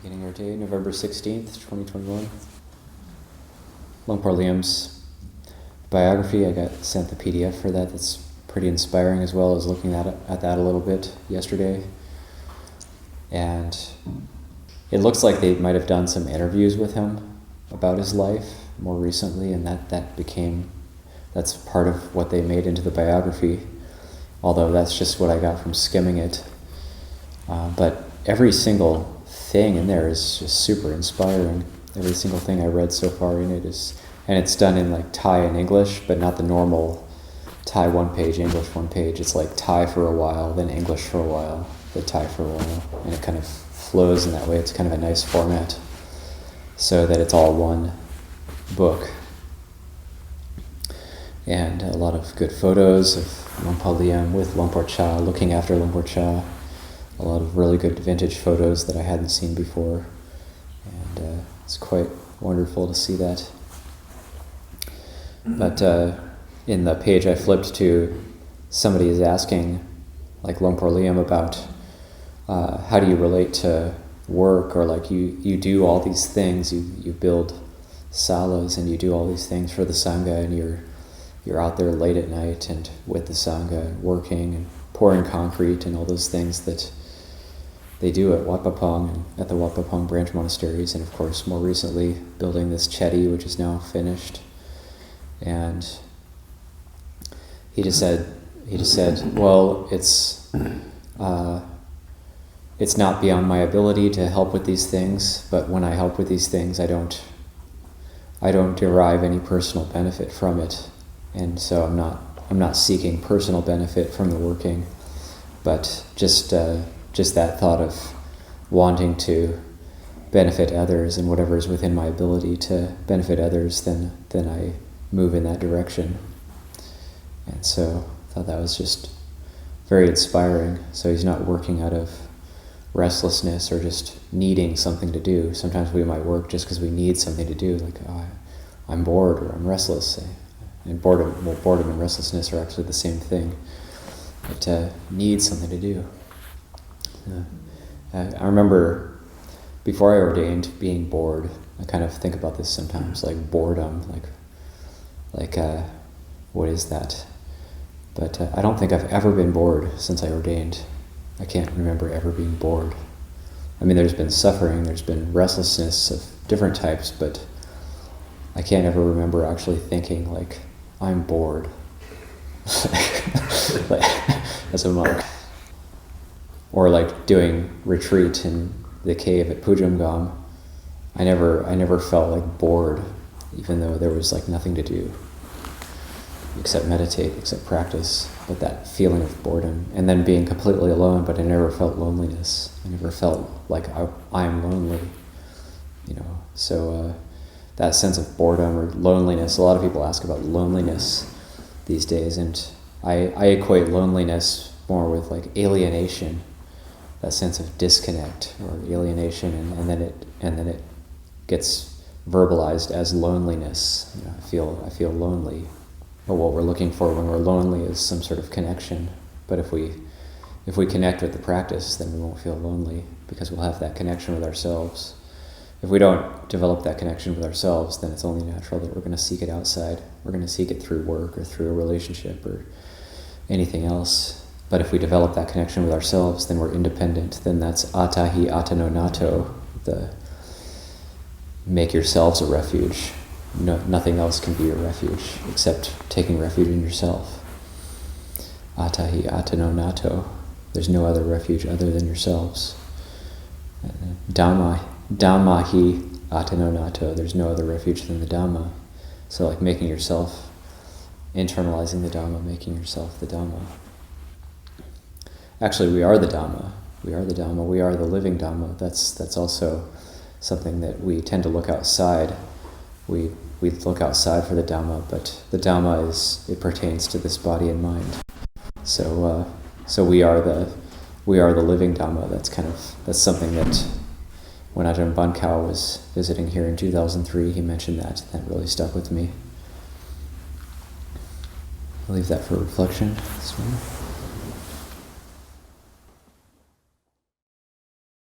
Beginning our day, November 16th, 2021. Luangpur Liam's biography, I got sent the PDF for that. That's pretty inspiring, as well as looking at that a little bit yesterday. And it looks like they might have done some interviews with him about his life more recently, and that's part of what they made into the biography, although that's just what I got from skimming it. But every single thing in there is just super inspiring. Every single thing I read so far in it is, and it's done in like Thai and English, but not the normal Thai one page, English one page. It's like Thai for a while, then English for a while, then Thai for a while, and it kind of flows in that way. It's kind of a nice format, so that it's all one book. And a lot of good photos of Luangpur Liam with Luangpur Cha, looking after Luangpur Cha. A lot of really good vintage photos that I hadn't seen before, and it's quite wonderful to see that. But in the page I flipped to, somebody is asking, like Luangpur Liam, about how do you relate to work, or like you do all these things, you build salas and you do all these things for the Sangha, and you're out there late at night and with the Sangha, working and pouring concrete and all those things that they do at Wat Pah Pong and at the Wat Pah Pong branch monasteries, and of course more recently building this chetty, which is now finished. And he just said, well, it's not beyond my ability to help with these things, but when I help with these things, I don't derive any personal benefit from it, and so I'm not seeking personal benefit from the working, but just that thought of wanting to benefit others, and whatever is within my ability to benefit others, then I move in that direction. And so I thought that was just very inspiring. So he's not working out of restlessness or just needing something to do. Sometimes we might work just because we need something to do, like, oh, I'm bored or I'm restless. And boredom and restlessness are actually the same thing. But need something to do. I remember before I ordained being bored. I kind of think about this sometimes, like boredom, like what is that? But I don't think I've ever been bored since I ordained. I can't remember ever being bored. I mean, there's been suffering, there's been restlessness of different types, but I can't ever remember actually thinking like, I'm bored. Like, as a monk. Or like doing retreat in the cave at Pujamgam. I never felt like bored, even though there was like nothing to do except meditate, except practice. But that feeling of boredom, and then being completely alone, but I never felt loneliness. I never felt like I am lonely, So that sense of boredom or loneliness, a lot of people ask about loneliness these days, and I equate loneliness more with like alienation, that sense of disconnect or alienation, and then it gets verbalized as loneliness. I feel lonely. But what we're looking for when we're lonely is some sort of connection. But if we connect with the practice, then we won't feel lonely, because we'll have that connection with ourselves. If we don't develop that connection with ourselves, then it's only natural that we're going to seek it outside. We're going to seek it through work or through a relationship or anything else. But if we develop that connection with ourselves, then we're independent. Then that's atahi atano nato, the make yourselves a refuge. No, nothing else can be your refuge except taking refuge in yourself. Atahi atano nato. There's no other refuge other than yourselves. Dhammahi atano nato. There's no other refuge than the Dhamma. So like making yourself, internalizing the Dhamma, making yourself the Dhamma. Actually, we are the Dhamma. We are the Dhamma. We are the living Dhamma. That's also something that we tend to look outside. We look outside for the Dhamma, but the Dhamma it pertains to this body and mind. So we are the living Dhamma. That's something that when Ajahn Bankau was visiting here in 2003, he mentioned that. That really stuck with me. I'll leave that for reflection this morning.